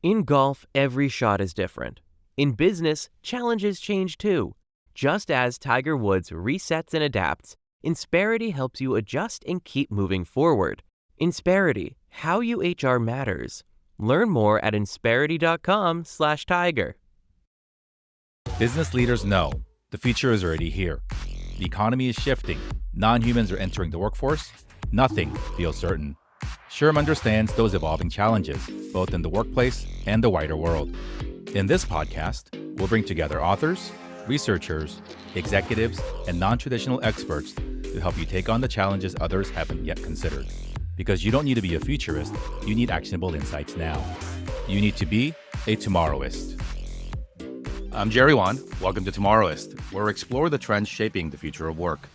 In golf, every shot is different. In business, challenges change too. Just as Tiger Woods resets and adapts, Insperity helps you adjust and keep moving forward. Insperity, how you HR matters. Learn more at insperity.com/tiger. Business leaders know the future is already here. The economy is shifting. Non-humans are entering the workforce. Nothing feels certain. SHRM understands those evolving challenges, both in the workplace and the wider world. In this podcast, we'll bring together authors, researchers, executives, and non-traditional experts to help you take on the challenges others haven't yet considered. Because you don't need to be a futurist, you need actionable insights now. You need to be a Tomorrowist. I'm Jerry Wan. Welcome to Tomorrowist, where we explore the trends shaping the future of work.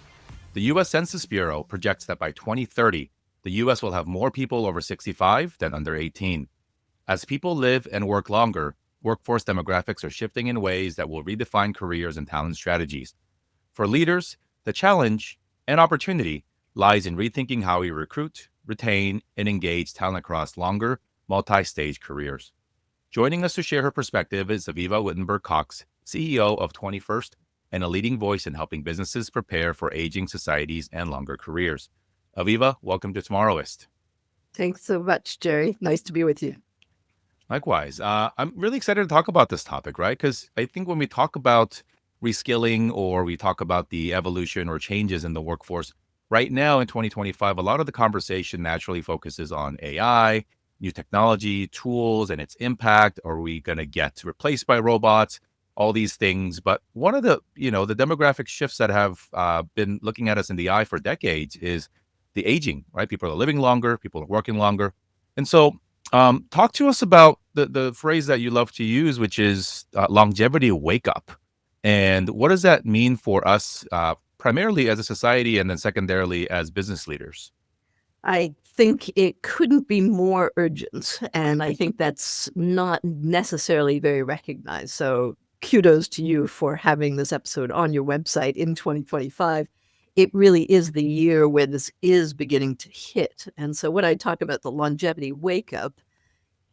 The U.S. Census Bureau projects that by 2030, the U.S. will have more people over 65 than under 18. As people live and work longer, workforce demographics are shifting in ways that will redefine careers and talent strategies. For leaders, the challenge and opportunity lies in rethinking how we recruit, retain, and engage talent across longer, multi-stage careers. Joining us to share her perspective is Avivah Wittenberg-Cox, CEO of 21st, and a leading voice in helping businesses prepare for aging societies and longer careers. Avivah, welcome to Tomorrowist. Thanks so much, Jerry. Nice to be with you. Likewise. I'm really excited to talk about this topic, right? Because I think when we talk about reskilling or we talk about the evolution or changes in the workforce, right now in 2025, a lot of the conversation naturally focuses on AI, new technology, tools, and its impact. Are we going to get replaced by robots? All these things. But one of the, the demographic shifts that have been looking at us in the eye for decades is the aging, right? People are living longer, people are working longer. And so talk to us about the phrase that you love to use, which is longevity wake up. And what does that mean for us, primarily as a society and then secondarily as business leaders? I think it couldn't be more urgent, and I think that's not necessarily very recognized. So kudos to you for having this episode on your website in 2025. It really is the year where this is beginning to hit. And so when I talk about the longevity wake up,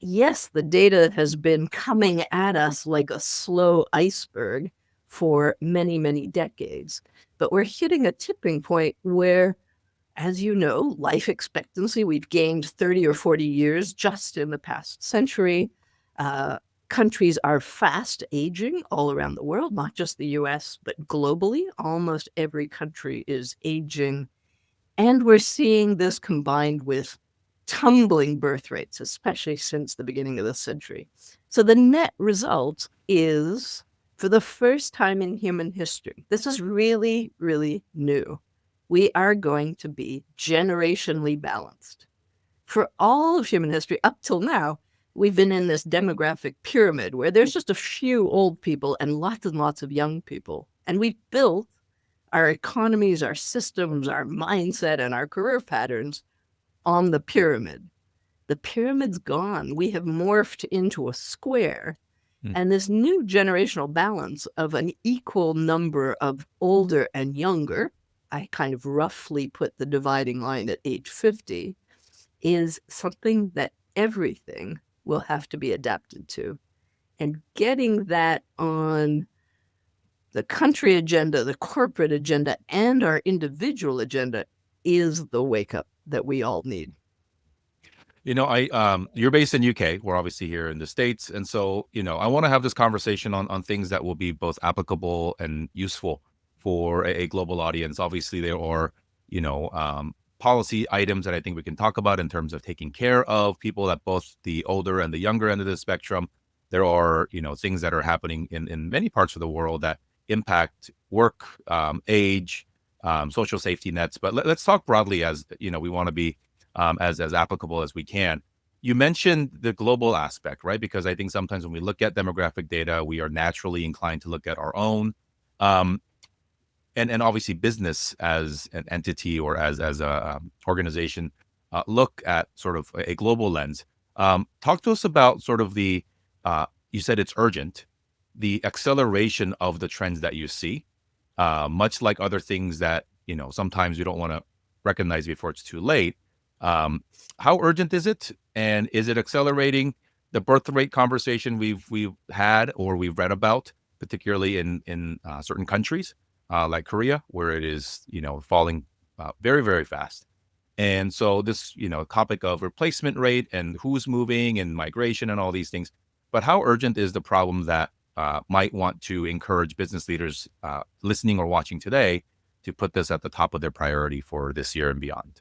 yes, the data has been coming at us like a slow iceberg for many, many decades. But we're hitting a tipping point where, as you know, life expectancy, we've gained 30 or 40 years just in the past century. Countries are fast aging all around the world, not just the US, but globally. Almost every country is aging. And we're seeing this combined with tumbling birth rates, especially since the beginning of the century. So the net result is, for the first time in human history, this is really, really new. We are going to be generationally balanced. For all of human history, up till now, we've been in this demographic pyramid where there's just a few old people and lots of young people. And we've built our economies, our systems, our mindset, and our career patterns on the pyramid. The pyramid's gone. We have morphed into a square. And this new generational balance of an equal number of older and younger, I kind of roughly put the dividing line at age 50, is something that everything will have to be adapted to. And getting that on the country agenda, the corporate agenda, and our individual agenda is the wake up that we all need. You're based in UK. We're obviously here in the States. And so, I want to have this conversation on things that will be both applicable and useful for a global audience. Obviously, there are, policy items that I think we can talk about in terms of taking care of people at both the older and the younger end of the spectrum. There are, things that are happening in many parts of the world that impact work, age, social safety nets. But let's talk broadly as, we want to be as applicable as we can. You mentioned the global aspect, right? Because I think sometimes when we look at demographic data, we are naturally inclined to look at our own. And obviously business as an entity or as a organization look at sort of a global lens. Talk to us about sort of the, you said it's urgent, the acceleration of the trends that you see, much like other things that, sometimes we don't want to recognize before it's too late. How urgent is it? And is it accelerating? the birth rate conversation we've had or we've read about, particularly in certain countries like Korea, where it is falling very, very fast. And so this topic of replacement rate and who's moving and migration and all these things. But how urgent is the problem that might want to encourage business leaders listening or watching today to put this at the top of their priority for this year and beyond?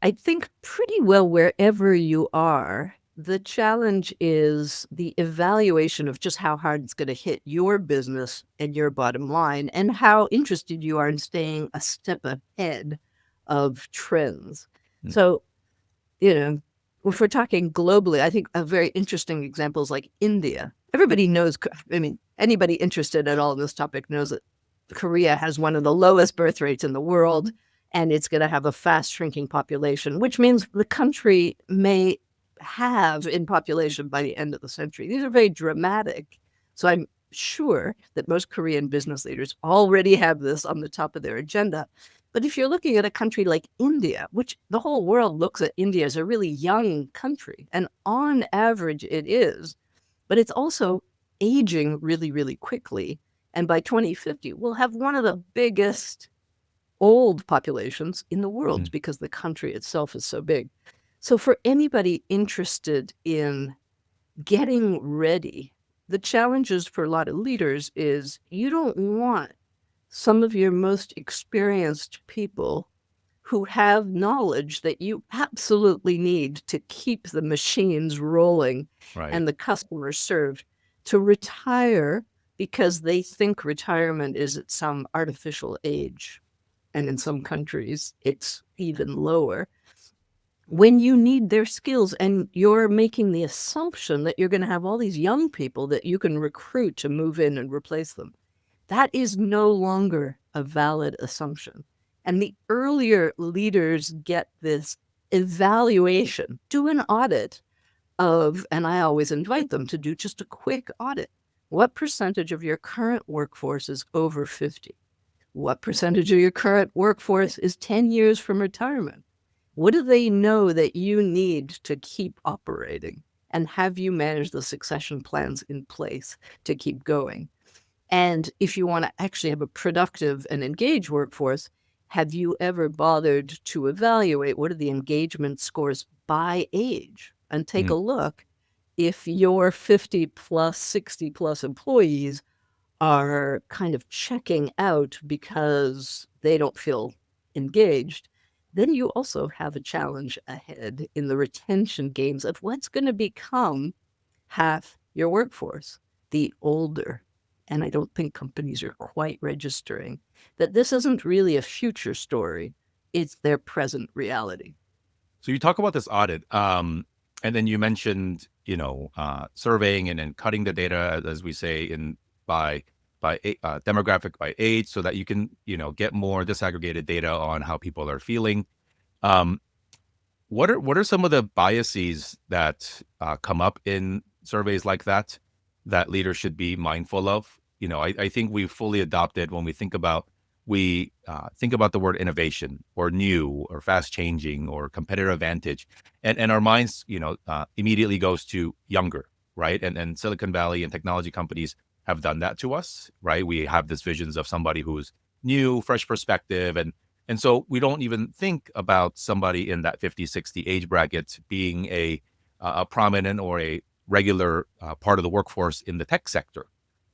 I think pretty well wherever you are, the challenge is the evaluation of just how hard it's going to hit your business and your bottom line, and how interested you are in staying a step ahead of trends. Mm. So, if we're talking globally, I think a very interesting example is like India. Everybody knows, anybody interested at all in this topic knows that Korea has one of the lowest birth rates in the world, and it's going to have a fast shrinking population, which means the country may have in population by the end of the century. These are very dramatic. So I'm sure that most Korean business leaders already have this on the top of their agenda. But if you're looking at a country like India, which the whole world looks at India as a really young country, and on average it is, but it's also aging really, really quickly. And by 2050, we'll have one of the biggest old populations in the world because the country itself is so big. So for anybody interested in getting ready, the challenges for a lot of leaders is you don't want some of your most experienced people who have knowledge that you absolutely need to keep the machines rolling Right. and the customers served to retire because they think retirement is at some artificial age. And in some countries, it's even lower. When you need their skills and you're making the assumption that you're going to have all these young people that you can recruit to move in and replace them, that is no longer a valid assumption. And the earlier leaders get this evaluation, do an audit of, and I always invite them to do just a quick audit. What percentage of your current workforce is over 50? What percentage of your current workforce is 10 years from retirement? What do they know that you need to keep operating? And have you managed the succession plans in place to keep going? And if you want to actually have a productive and engaged workforce, have you ever bothered to evaluate what are the engagement scores by age? And take a look if your 50 plus, 60 plus employees are kind of checking out because they don't feel engaged, then you also have a challenge ahead in the retention games of what's going to become half your workforce, the older. And I don't think companies are quite registering that this isn't really a future story. It's their present reality. So you talk about this audit, and then you mentioned, surveying and then cutting the data, as we say, by demographic, by age, so that you can, get more disaggregated data on how people are feeling. What are some of the biases that come up in surveys like that leaders should be mindful of? I think we've fully adopted when we think about the word innovation or new or fast changing or competitive advantage, and our minds immediately goes to younger, right? And Silicon Valley and technology companies have done that to us, right? We have this visions of somebody who's new, fresh perspective, and so we don't even think about somebody in that 50, 60 age bracket being a prominent or a regular part of the workforce in the tech sector,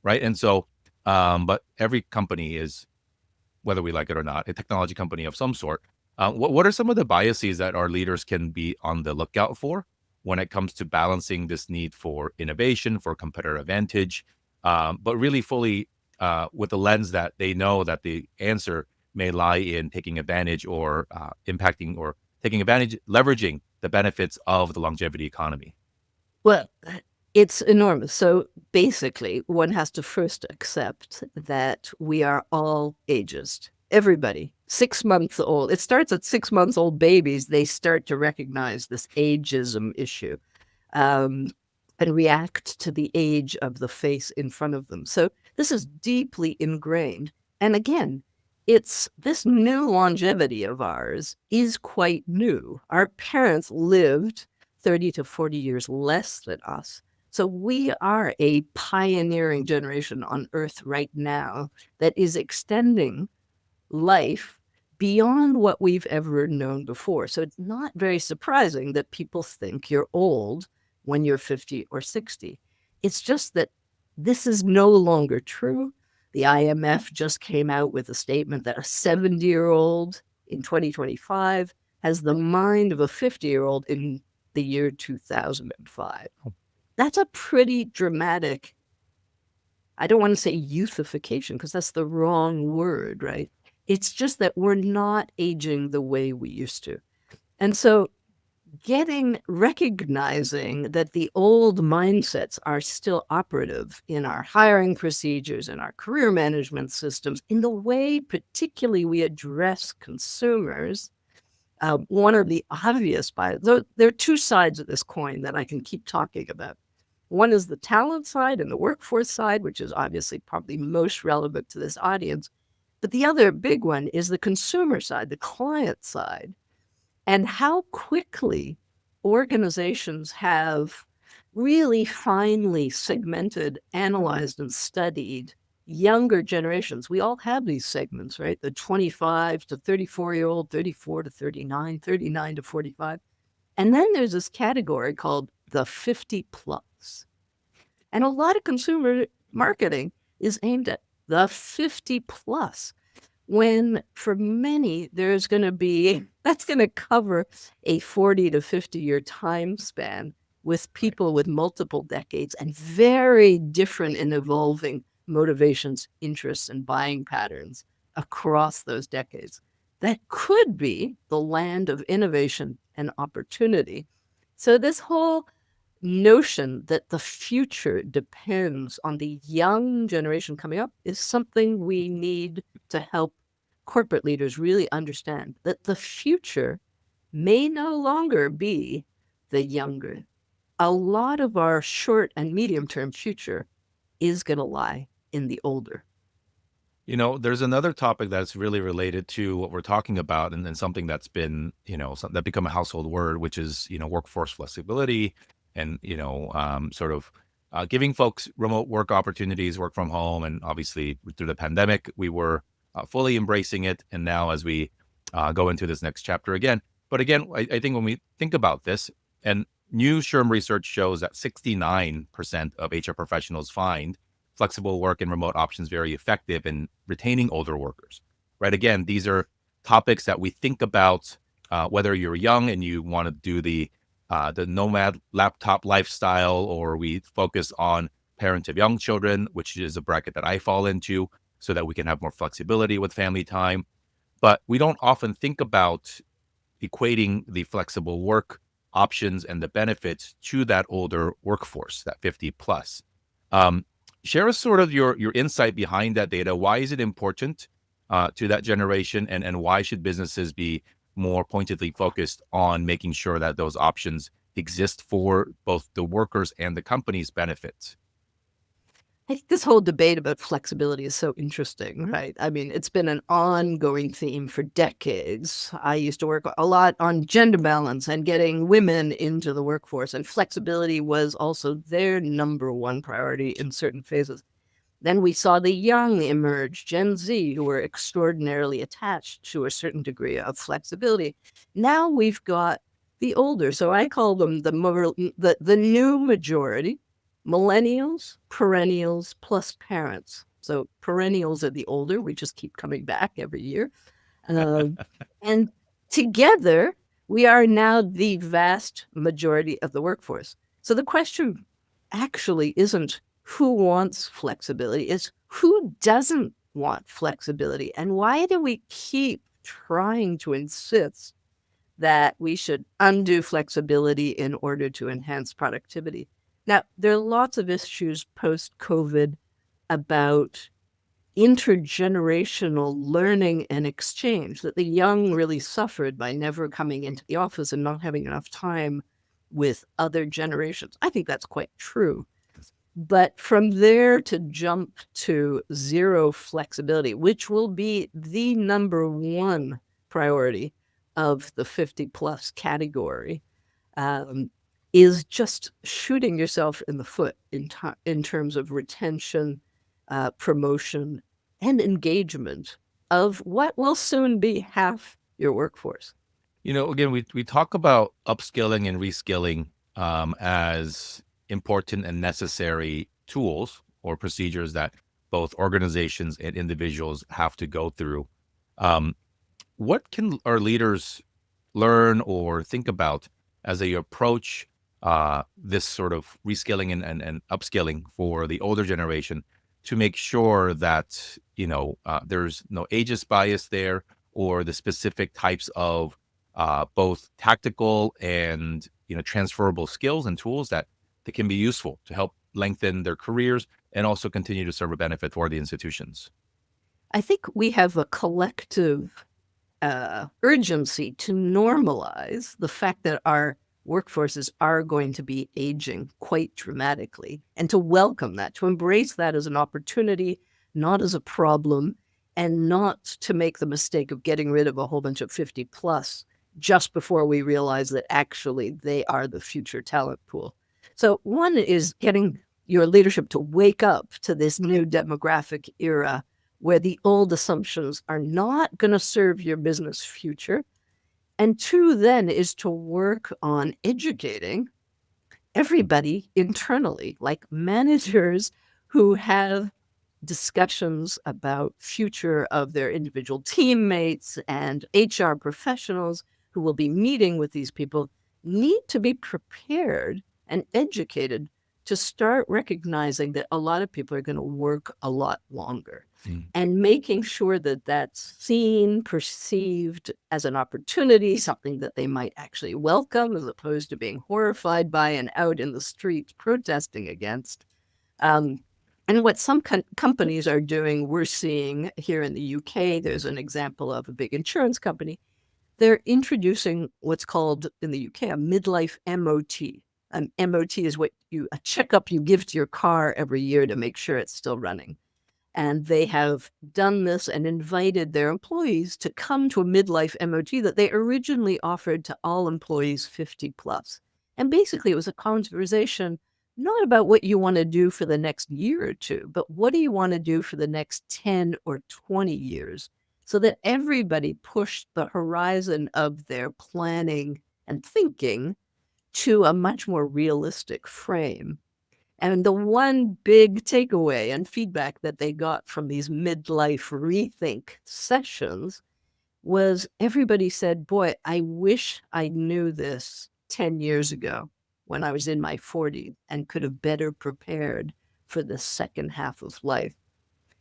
right? And so, but every company is, whether we like it or not, a technology company of some sort. What are some of the biases that our leaders can be on the lookout for when it comes to balancing this need for innovation, for competitive advantage, but really fully with the lens that they know that the answer may lie in taking advantage or impacting or taking advantage, leveraging the benefits of the longevity economy? Well, it's enormous. So basically, one has to first accept that we are all ageist. Everybody, 6 months old. It starts at 6 months old babies. They start to recognize this ageism issue and react to the age of the face in front of them. So this is deeply ingrained. And again, it's this new longevity of ours is quite new. Our parents lived 30 to 40 years less than us. So we are a pioneering generation on Earth right now that is extending life beyond what we've ever known before. So it's not very surprising that people think you're old when you're 50 or 60. It's just that this is no longer true. The IMF just came out with a statement that a 70-year-old in 2025 has the mind of a 50-year-old in the year 2005. That's a pretty dramatic, I don't want to say youthification because that's the wrong word, right? It's just that we're not aging the way we used to. And so recognizing that the old mindsets are still operative in our hiring procedures, in our career management systems, in the way particularly we address consumers. One of the obvious there are two sides of this coin that I can keep talking about. One is the talent side and the workforce side, which is obviously probably most relevant to this audience. But the other big one is the consumer side, the client side, and how quickly organizations have really finely segmented, analyzed, and studied younger generations. We all have these segments, right? The 25 to 34-year-old, 34 to 39, 39 to 45. And then there's this category called the 50 plus. And a lot of consumer marketing is aimed at the 50 plus, when for many, that's going to cover a 40 to 50-year time span with people with multiple decades and very different and evolving motivations, interests, and buying patterns across those decades. That could be the land of innovation and opportunity. So this whole notion that the future depends on the young generation coming up is something we need to help corporate leaders really understand, that the future may no longer be the younger. A lot of our short and medium-term future is going to lie in the older. There's another topic that's really related to what we're talking about, and then something that's been, that become a household word, which is, workforce flexibility and, giving folks remote work opportunities, work from home. And obviously through the pandemic, we were fully embracing it. And now as we go into this next chapter again, but again, I think when we think about this, and new SHRM research shows that 69% of HR professionals find flexible work and remote options very effective in retaining older workers, right? Again, these are topics that we think about, whether you're young and you want to do the nomad laptop lifestyle, or we focus on parents of young children, which is a bracket that I fall into, so that we can have more flexibility with family time. But we don't often think about equating the flexible work options and the benefits to that older workforce, that 50 plus. Share us sort of your insight behind that data. Why is it important to that generation, and why should businesses be more pointedly focused on making sure that those options exist for both the workers and the company's benefits? I think this whole debate about flexibility is so interesting, right? I mean, it's been an ongoing theme for decades. I used to work a lot on gender balance and getting women into the workforce, and flexibility was also their number one priority in certain phases. Then we saw the young emerge, Gen Z, who were extraordinarily attached to a certain degree of flexibility. Now we've got the older, so I call them the new majority, millennials, perennials, plus parents. So perennials are the older, we just keep coming back every year. And together, we are now the vast majority of the workforce. So the question actually isn't who wants flexibility, it's who doesn't want flexibility. And why do we keep trying to insist that we should undo flexibility in order to enhance productivity? Now, there are lots of issues post-COVID about intergenerational learning and exchange, that the young really suffered by never coming into the office and not having enough time with other generations. I think that's quite true. But from there to jump to zero flexibility, which will be the number one priority of the 50 plus category, is just shooting yourself in the foot in terms of retention, promotion, and engagement of what will soon be half your workforce. Again, we talk about upskilling and reskilling as important and necessary tools or procedures that both organizations and individuals have to go through. Um, what can our leaders learn or think about as they approach this sort of reskilling and upskilling for the older generation to make sure that there's no ageist bias there, or the specific types of both tactical and transferable skills and tools that can be useful to help lengthen their careers and also continue to serve a benefit for the institutions? I think we have a collective urgency to normalize the fact that our workforces are going to be aging quite dramatically, and to welcome that, to embrace that as an opportunity, not as a problem, and not to make the mistake of getting rid of a whole bunch of 50 plus just before we realize that actually they are the future talent pool. So one is getting your leadership to wake up to this new demographic era where the old assumptions are not going to serve your business future. And two, then, is to work on educating everybody internally, like managers who have discussions about future of their individual teammates, and HR professionals who will be meeting with these people need to be prepared and educated to start recognizing that a lot of people are going to work a lot longer, and making sure that that's seen, perceived as an opportunity, something that they might actually welcome, as opposed to being horrified by and out in the streets protesting against. And what some companies are doing, we're seeing here in the UK, there's an example of a big insurance company. They're introducing what's called in the UK a midlife MOT. An MOT is a checkup you give to your car every year to make sure it's still running. And they have done this and invited their employees to come to a midlife MOT that they originally offered to all employees 50 plus. And basically, it was a conversation not about what you want to do for the next year or two, but what do you want to do for the next 10 or 20 years, so that everybody pushed the horizon of their planning and thinking to a much more realistic frame. And the one big takeaway and feedback that they got from these midlife rethink sessions was everybody said, boy, I wish I knew this 10 years ago when I was in my 40s and could have better prepared for the second half of life.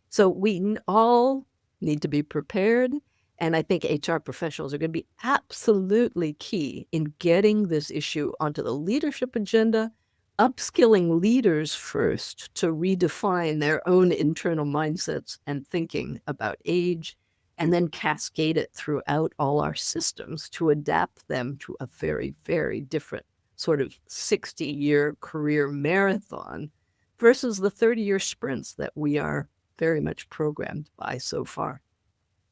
So we all need to be prepared. And I think HR professionals are going to be absolutely key in getting this issue onto the leadership agenda, upskilling leaders first to redefine their own internal mindsets and thinking about age, and then cascade it throughout all our systems to adapt them to a very, very different sort of 60-year career marathon versus the 30-year sprints that we are very much programmed by so far.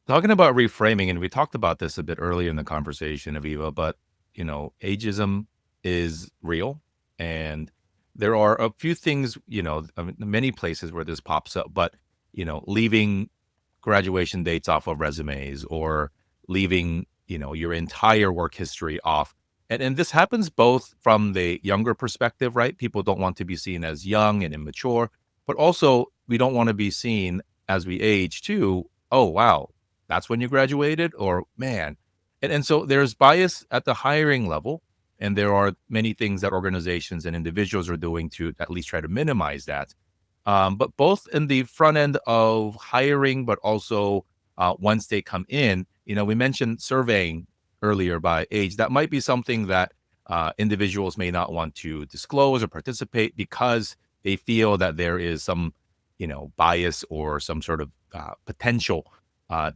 Talking about reframing, and we talked about this a bit earlier in the conversation, Avivah, but ageism is real, and there are a few things, many places where this pops up, but leaving graduation dates off of resumes, or leaving your entire work history off. And this happens both from the younger perspective, right? People don't want to be seen as young and immature, but also we don't want to be seen as we age too. Oh, wow, that's when you graduated, or man. And so there's bias at the hiring level, and there are many things that organizations and individuals are doing to at least try to minimize that. But both in the front end of hiring, but also once they come in, we mentioned surveying earlier by age. That might be something that individuals may not want to disclose or participate because they feel that there is some, bias or some sort of potential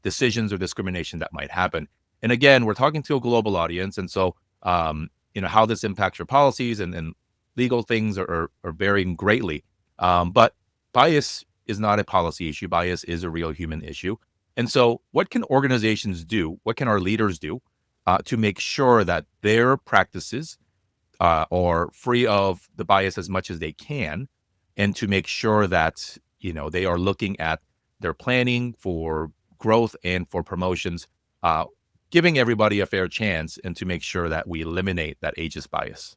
decisions or discrimination that might happen. And again, we're talking to a global audience. And so, how this impacts your policies and legal things are varying greatly. But bias is not a policy issue. Bias is a real human issue. And so what can organizations do? What can our leaders do to make sure that their practices or free of the bias as much as they can, and to make sure that they are looking at their planning for growth and for promotions, giving everybody a fair chance, and to make sure that we eliminate that ageist bias.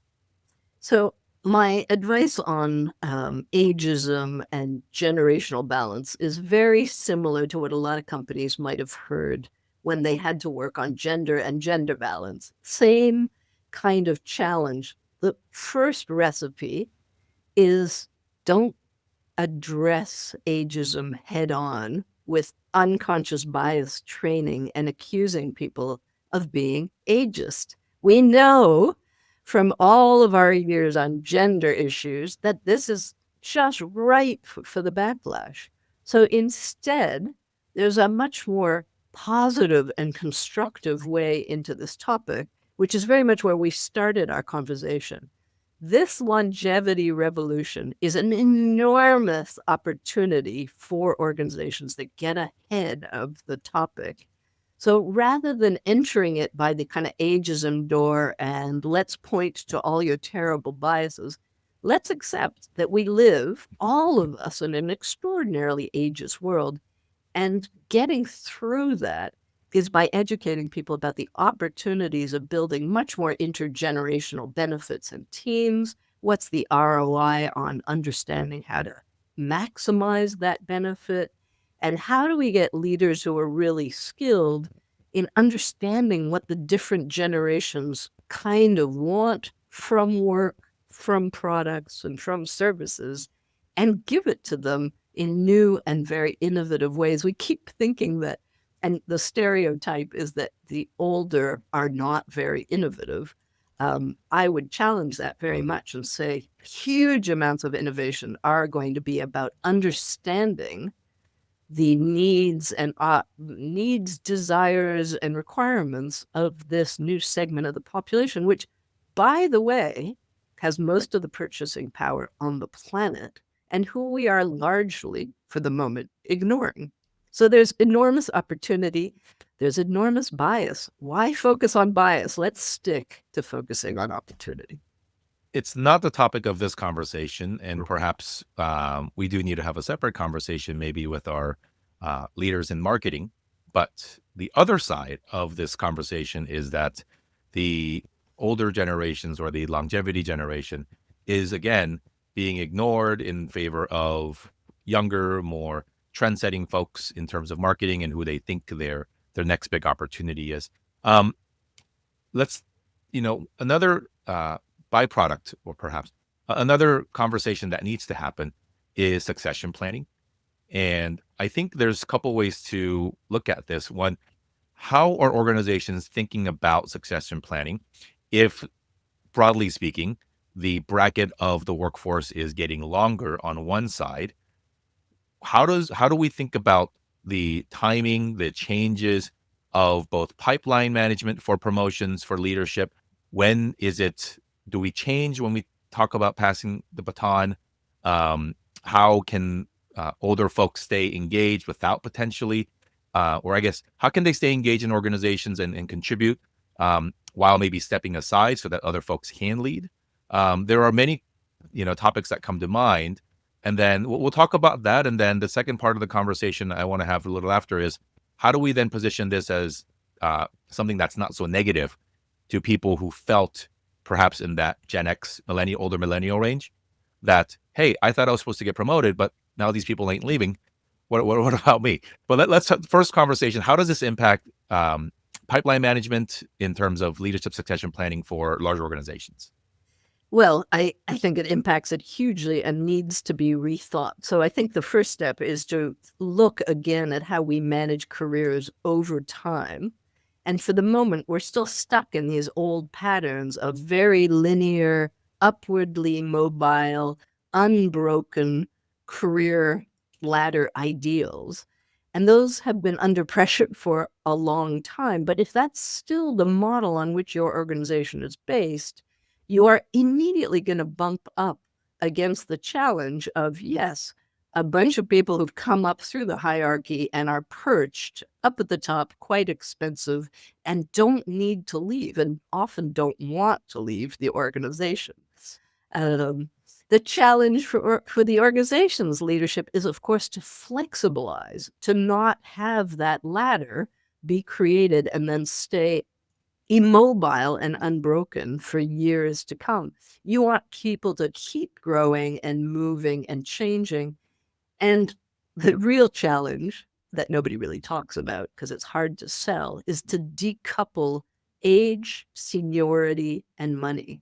So my advice on ageism and generational balance is very similar to what a lot of companies might have heard when they had to work on gender and gender balance. Same kind of challenge. The first recipe is don't address ageism head on with unconscious bias training and accusing people of being ageist. We know from all of our years on gender issues that this is just ripe for the backlash. So instead, there's a much more positive and constructive way into this topic, which is very much where we started our conversation. This longevity revolution is an enormous opportunity for organizations that get ahead of the topic. So rather than entering it by the kind of ageism door and let's point to all your terrible biases, let's accept that we live, all of us, in an extraordinarily ageist world. And getting through that is by educating people about the opportunities of building much more intergenerational benefits and teams. What's the ROI on understanding how to maximize that benefit? And how do we get leaders who are really skilled in understanding what the different generations kind of want from work, from products, and from services, and give it to them in new and very innovative ways? We keep thinking that, and the stereotype is that the older are not very innovative. I would challenge that very much and say huge amounts of innovation are going to be about understanding the needs and desires, and requirements of this new segment of the population, which, by the way, has most of the purchasing power on the planet, and who we are largely, for the moment, ignoring. So there's enormous opportunity. There's enormous bias. Why focus on bias? Let's stick to focusing on opportunity. It's not the topic of this conversation, and perhaps we do need to have a separate conversation, maybe with our leaders in marketing. But the other side of this conversation is that the older generations, or the longevity generation, is again being ignored in favor of younger, more trend-setting folks in terms of marketing and who they think their next big opportunity is. Let's, another byproduct, or perhaps another conversation that needs to happen, is succession planning. And I think there's a couple ways to look at this. One, how are organizations thinking about succession planning if, broadly speaking, the bracket of the workforce is getting longer on one side? How do we think about the timing, the changes of both pipeline management for promotions, for leadership? When do we change when we talk about passing the baton? How can older folks stay engaged without potentially, or I guess, how can they stay engaged in organizations and contribute while maybe stepping aside so that other folks can lead? There are many, topics that come to mind. And then we'll talk about that. And then the second part of the conversation I want to have a little after is, how do we then position this as something that's not so negative to people who felt perhaps in that Gen X, older millennial range, that, hey, I thought I was supposed to get promoted, but now these people ain't leaving. What about me? But let's first conversation. How does this impact pipeline management in terms of leadership succession planning for large organizations? Well, I think it impacts it hugely and needs to be rethought. So I think the first step is to look again at how we manage careers over time. And for the moment, we're still stuck in these old patterns of very linear, upwardly mobile, unbroken career ladder ideals. And those have been under pressure for a long time. But if that's still the model on which your organization is based, you are immediately going to bump up against the challenge of, yes, a bunch of people who've come up through the hierarchy and are perched up at the top, quite expensive, and don't need to leave and often don't want to leave the organization. Um, the challenge for the organization's leadership is, of course, to flexibilize, to not have that ladder be created and then stay immobile and unbroken for years to come. You want people to keep growing and moving and changing. And the real challenge that nobody really talks about because it's hard to sell is to decouple age, seniority, and money.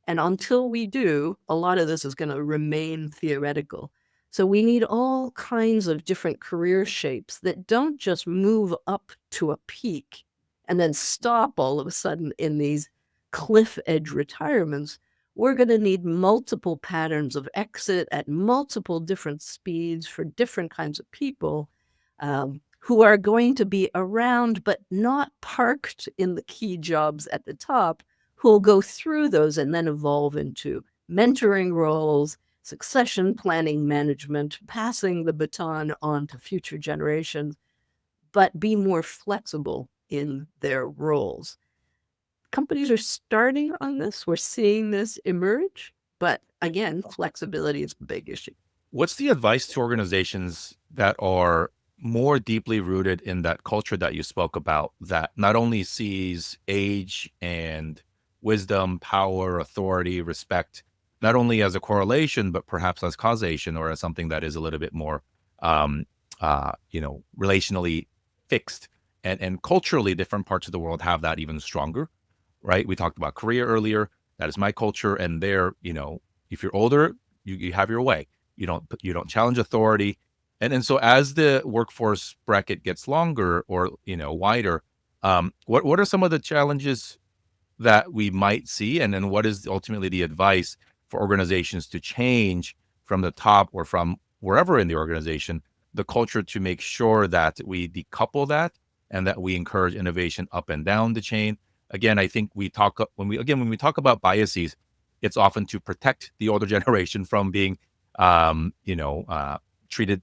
And until we do, a lot of this is going to remain theoretical. So we need all kinds of different career shapes that don't just move up to a peak and then stop all of a sudden in these cliff edge retirements. We're going to need multiple patterns of exit at multiple different speeds for different kinds of people who are going to be around but not parked in the key jobs at the top, who will go through those and then evolve into mentoring roles, succession planning management, passing the baton on to future generations, but be more flexible in their roles. Companies are starting on this. We're seeing this emerge. But again, flexibility is a big issue. What's the advice to organizations that are more deeply rooted in that culture that you spoke about, that not only sees age and wisdom, power, authority, respect, not only as a correlation, but perhaps as causation or as something that is a little bit more, relationally fixed, and culturally different parts of the world have that even stronger, right? We talked about Korea earlier. That is my culture. And there, if you're older, you have your way. You don't challenge authority. And so as the workforce bracket gets longer or, wider, what are some of the challenges that we might see? And then what is ultimately the advice for organizations to change from the top or from wherever in the organization, the culture, to make sure that we decouple that and that we encourage innovation up and down the chain? Again, I think when we talk about biases, it's often to protect the older generation from being,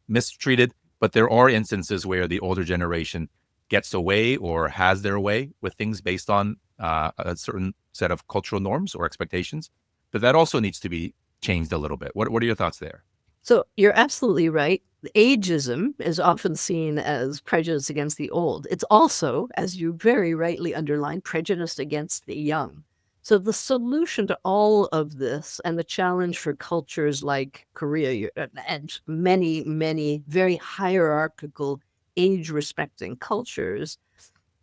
mistreated. But there are instances where the older generation gets away or has their way with things based on a certain set of cultural norms or expectations. But that also needs to be changed a little bit. What are your thoughts there? So you're absolutely right. Ageism is often seen as prejudice against the old. It's also, as you very rightly underlined, prejudice against the young. So the solution to all of this and the challenge for cultures like Korea and many, many very hierarchical, age-respecting cultures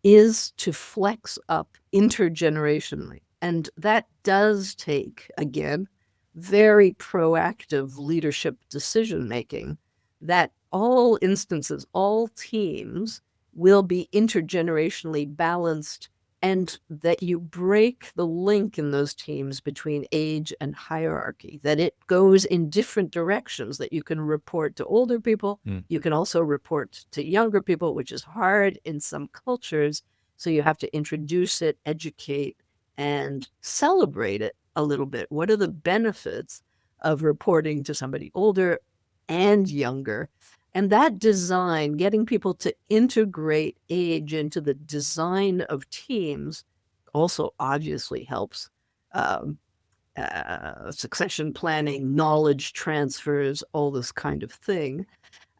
is to flex up intergenerationally. And that does take, again, very proactive leadership decision-making, that all instances, all teams will be intergenerationally balanced, and that you break the link in those teams between age and hierarchy, that it goes in different directions, that you can report to older people, you can also report to younger people, which is hard in some cultures. So you have to introduce it, educate, and celebrate it a little bit. What are the benefits of reporting to somebody older and younger? And that design, getting people to integrate age into the design of teams, also obviously helps succession planning, knowledge transfers, all this kind of thing.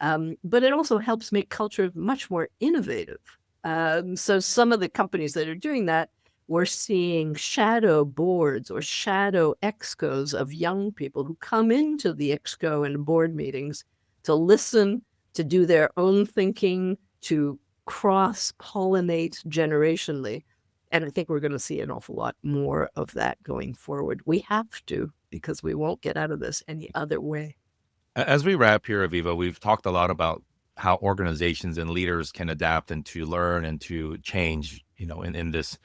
But it also helps make culture much more innovative. So some of the companies that are doing that, we're seeing shadow boards or shadow excos of young people who come into the exco and board meetings to listen, to do their own thinking, to cross-pollinate generationally. And I think we're going to see an awful lot more of that going forward. We have to, because we won't get out of this any other way. As we wrap here, Avivah, we've talked a lot about how organizations and leaders can adapt and to learn and to change, in this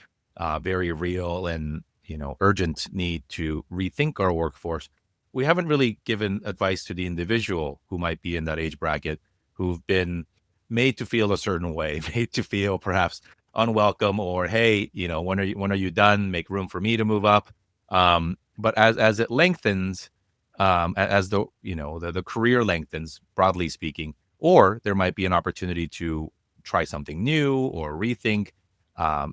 very real and, urgent need to rethink our workforce. We haven't really given advice to the individual who might be in that age bracket, who've been made to feel a certain way, made to feel perhaps unwelcome, or, hey, when are you done? Make room for me to move up. But as it lengthens, as the career lengthens, broadly speaking, or there might be an opportunity to try something new or rethink.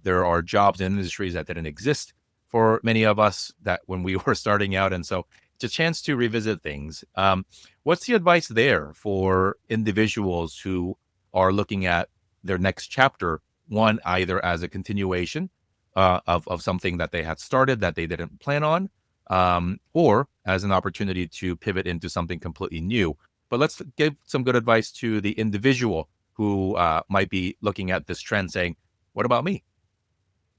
There are jobs in industries that didn't exist for many of us that when we were starting out. And so it's a chance to revisit things. What's the advice there for individuals who are looking at their next chapter, one, either as a continuation of something that they had started that they didn't plan on, or as an opportunity to pivot into something completely new? But let's give some good advice to the individual who might be looking at this trend saying, what about me?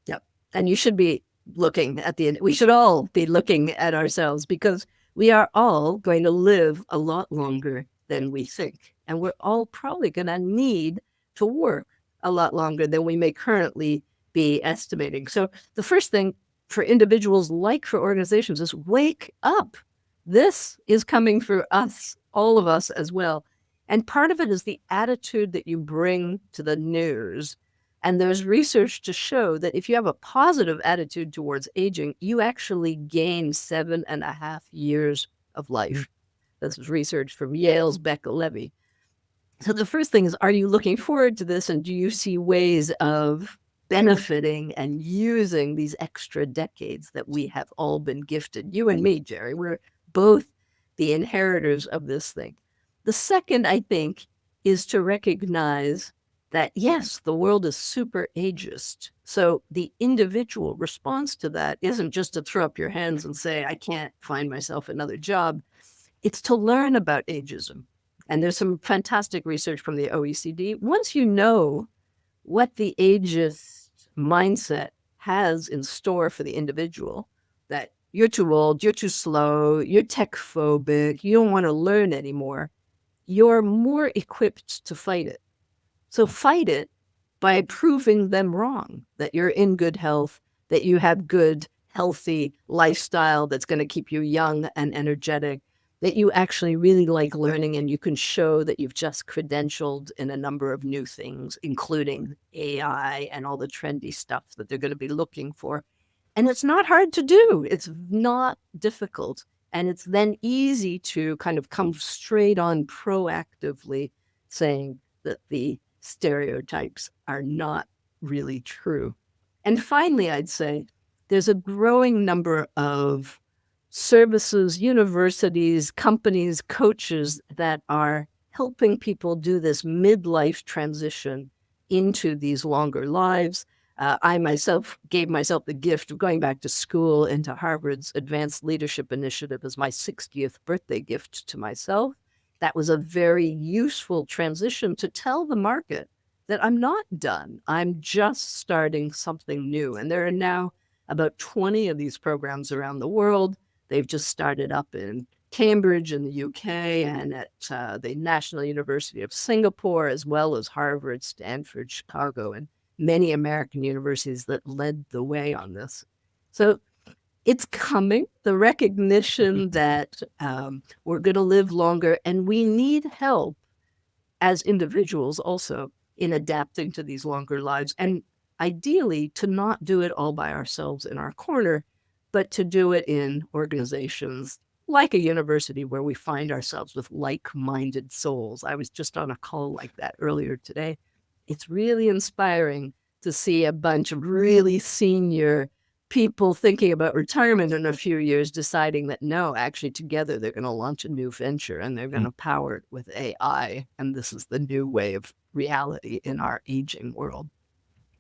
Yep. And you should be looking at we should all be looking at ourselves, because we are all going to live a lot longer than we think. And we're all probably going to need to work a lot longer than we may currently be estimating. So the first thing for individuals, like for organizations, is wake up. This is coming for us, all of us as well. And part of it is the attitude that you bring to the news. And there's research to show that if you have a positive attitude towards aging, you actually gain 7.5 years of life. This is research from Yale's Becca Levy. So the first thing is, are you looking forward to this? And do you see ways of benefiting and using these extra decades that we have all been gifted? You and me, Jerry, we're both the inheritors of this thing. The second, I think, is to recognize that, yes, the world is super ageist. So the individual response to that isn't just to throw up your hands and say, I can't find myself another job. It's to learn about ageism. And there's some fantastic research from the OECD. Once you know what the ageist mindset has in store for the individual, that you're too old, you're too slow, you're tech phobic, you don't want to learn anymore, you're more equipped to fight it. So fight it by proving them wrong, that you're in good health, that you have good, healthy lifestyle that's going to keep you young and energetic, that you actually really like learning, and you can show that you've just credentialed in a number of new things, including AI and all the trendy stuff that they're going to be looking for. And it's not hard to do. It's not difficult. And it's then easy to kind of come straight on proactively saying that the stereotypes are not really true. And finally, I'd say there's a growing number of services, universities, companies, coaches that are helping people do this midlife transition into these longer lives. I myself gave myself the gift of going back to school into Harvard's Advanced Leadership Initiative as my 60th birthday gift to myself. That was a very useful transition to tell the market that I'm not done. I'm just starting something new. And there are now about 20 of these programs around the world. They've just started up in Cambridge in the UK and at the National University of Singapore, as well as Harvard, Stanford, Chicago, and many American universities that led the way on this. So it's coming, the recognition that we're going to live longer, and we need help as individuals also in adapting to these longer lives. And ideally, to not do it all by ourselves in our corner, but to do it in organizations like a university where we find ourselves with like-minded souls. I was just on a call like that earlier today. It's really inspiring to see a bunch of really senior people thinking about retirement in a few years, deciding that no, actually together they're going to launch a new venture and they're going to power it with AI. And this is the new way of reality in our aging world.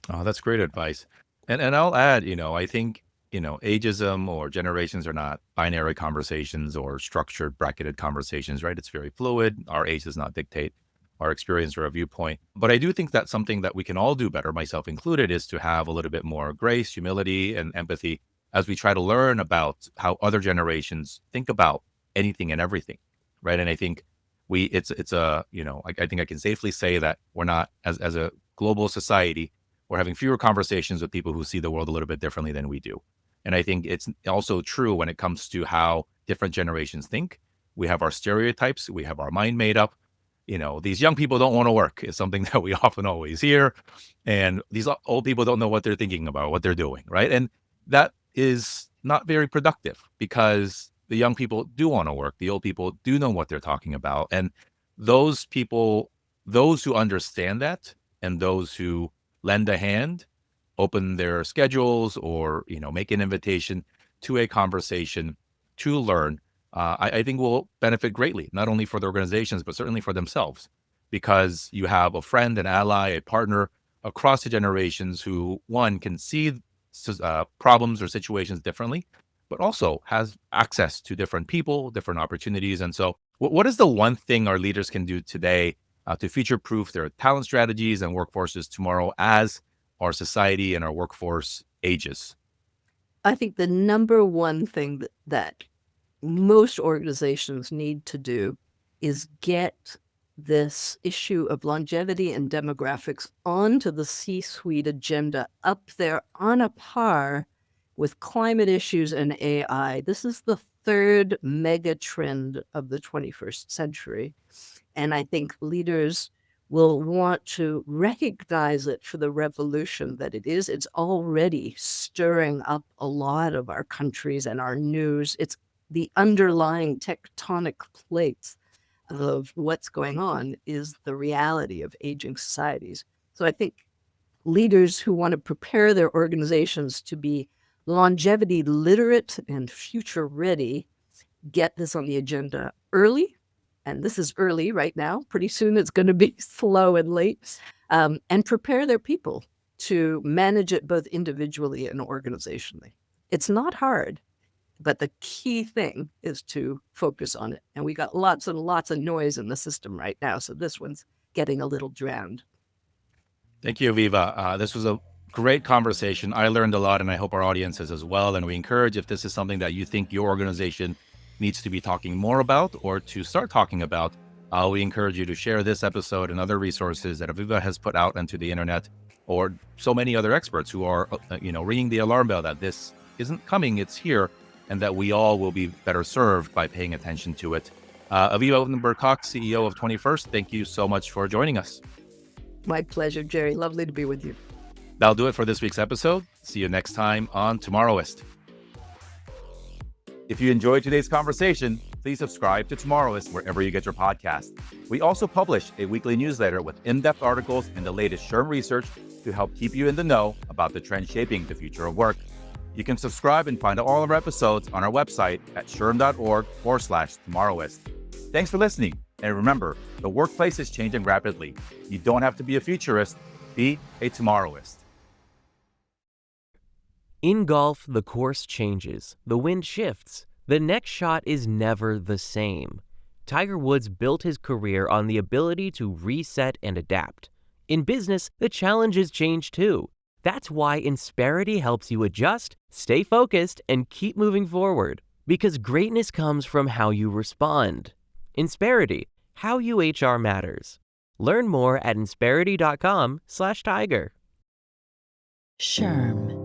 Oh, that's great advice. And I'll add, I think, ageism or generations are not binary conversations or structured bracketed conversations, right? It's very fluid. Our age does not dictate our experience or our viewpoint. But I do think that something that we can all do better, myself included, is to have a little bit more grace, humility, and empathy as we try to learn about how other generations think about anything and everything, right? And I think I think I can safely say that we're not, as a global society, we're having fewer conversations with people who see the world a little bit differently than we do. And I think it's also true when it comes to how different generations think. We have our stereotypes, we have our mind made up. These young people don't want to work is something that we often always hear. And these old people don't know what they're thinking about, what they're doing, right? And that is not very productive, because the young people do want to work. The old people do know what they're talking about. And those people, those who understand that and those who lend a hand, open their schedules or, make an invitation to a conversation to learn, I think will benefit greatly, not only for the organizations, but certainly for themselves, because you have a friend, an ally, a partner across the generations who, one, can see problems or situations differently, but also has access to different people, different opportunities. And so, what is the one thing our leaders can do today to future-proof their talent strategies and workforces tomorrow as our society and our workforce ages? I think the number one thing that most organizations need to do is get this issue of longevity and demographics onto the C-suite agenda, up there on a par with climate issues and AI. This is the third mega trend of the 21st century. And I think leaders will want to recognize it for the revolution that it is. It's already stirring up a lot of our countries and our news. It's the underlying tectonic plates of what's going on is the reality of aging societies. So I think leaders who want to prepare their organizations to be longevity literate and future ready get this on the agenda early. And this is early right now. Pretty soon it's going to be slow and late. And prepare their people to manage it both individually and organizationally. It's not hard, but the key thing is to focus on it. And we got lots and lots of noise in the system right now. So this one's getting a little drowned. Thank you, Avivah. This was a great conversation. I learned a lot, and I hope our audience has as well. And we encourage, if this is something that you think your organization needs to be talking more about or to start talking about, we encourage you to share this episode and other resources that Avivah has put out into the internet, or so many other experts who are, ringing the alarm bell that this isn't coming, it's here, and that we all will be better served by paying attention to it. Avivah Wittenberg-Cox, CEO of 21st, thank you so much for joining us. My pleasure, Jerry. Lovely to be with you. That'll do it for this week's episode. See you next time on Tomorrowist. If you enjoyed today's conversation, please subscribe to Tomorrowist wherever you get your podcast. We also publish a weekly newsletter with in-depth articles and the latest SHRM research to help keep you in the know about the trends shaping the future of work. You can subscribe and find all of our episodes on our website at shrm.org/Tomorrowist. Thanks for listening. And remember, the workplace is changing rapidly. You don't have to be a futurist, be a Tomorrowist. In golf, the course changes, the wind shifts, the next shot is never the same. Tiger Woods built his career on the ability to reset and adapt. In business, the challenges change too. That's why Insperity helps you adjust, stay focused, and keep moving forward. Because greatness comes from how you respond. Insperity, how you HR matters. Learn more at insperity.com/tiger. SHRM.